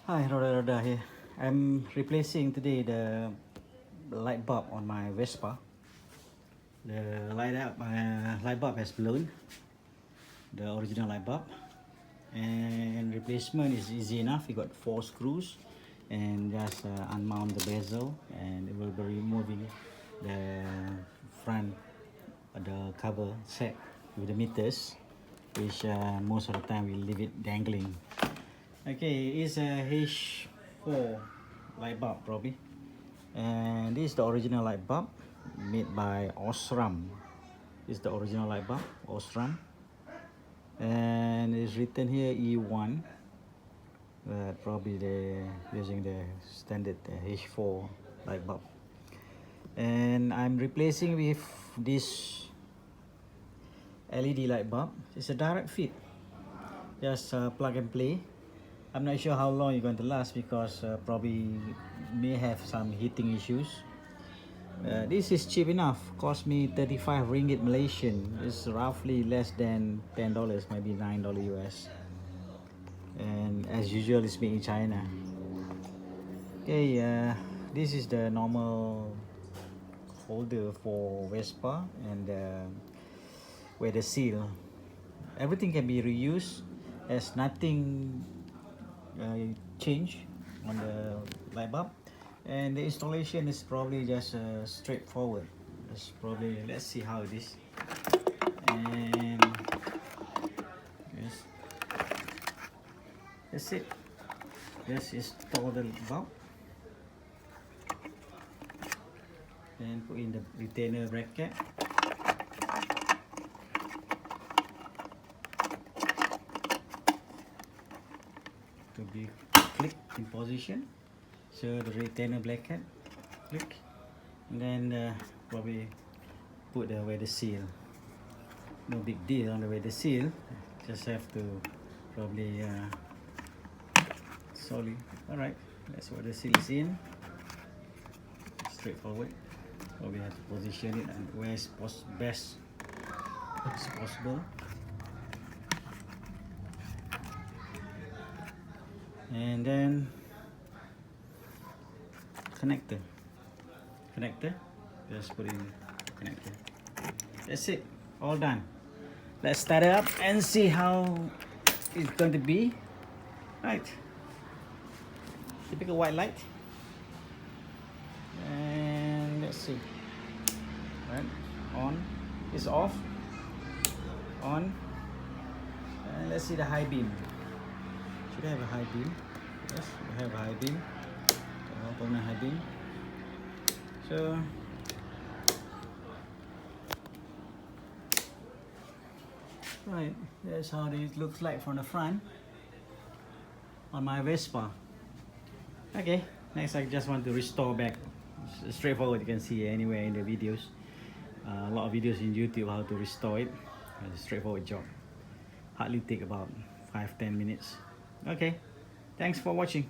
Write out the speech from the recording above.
Hi, Roda here. I'm replacing today the light bulb on my Vespa. The light bulb has blown, the original light bulb, and replacement is easy enough. You got 4 screws, and just unmount the bezel, and it will be removing the front the cover set with the meters, which most of the time we leave it dangling. Okay, it's a H4 light bulb probably, and this is the original light bulb made by Osram. This is the original light bulb, Osram, and it's written here E1, but probably they're using the standard H4 light bulb. And I'm replacing with this LED light bulb. It's a direct fit, just plug and play. I'm not sure how long you're going to last because probably may have some heating issues. This is cheap enough, cost me 35 ringgit Malaysian. It's roughly less than $10, maybe $9 US. And as usual, it's made in China. Okay, this is the normal holder for Vespa, and where the seal. Everything can be reused, as nothing change on the light bulb, and the installation is probably just straightforward. It's probably, let's see how it is. And yes, that's it. Just install the bulb and put in the retainer bracket. To be clicked in position, so the retainer bracket click, and then probably put where the seal. No big deal on the way the seal, just have to probably solid. All right, that's what the seal is in. Straightforward. Probably have to position it and where it's best as possible. And then connector, just put in connector. That's it, all done. Let's start it up and see how it's going to be. Right, typical white light, and let's see. Right, on, it's off, on, and let's see the high beam. Should I have a high beam? Yes, we have a high beam. Permanent high beam. So right, that's how it looks like from the front on my Vespa. Okay, next I just want to restore back. It's straightforward, you can see anywhere in the videos. A lot of videos in YouTube how to restore it. It's a straightforward job. Hardly take about 5-10 minutes. Okay, thanks for watching.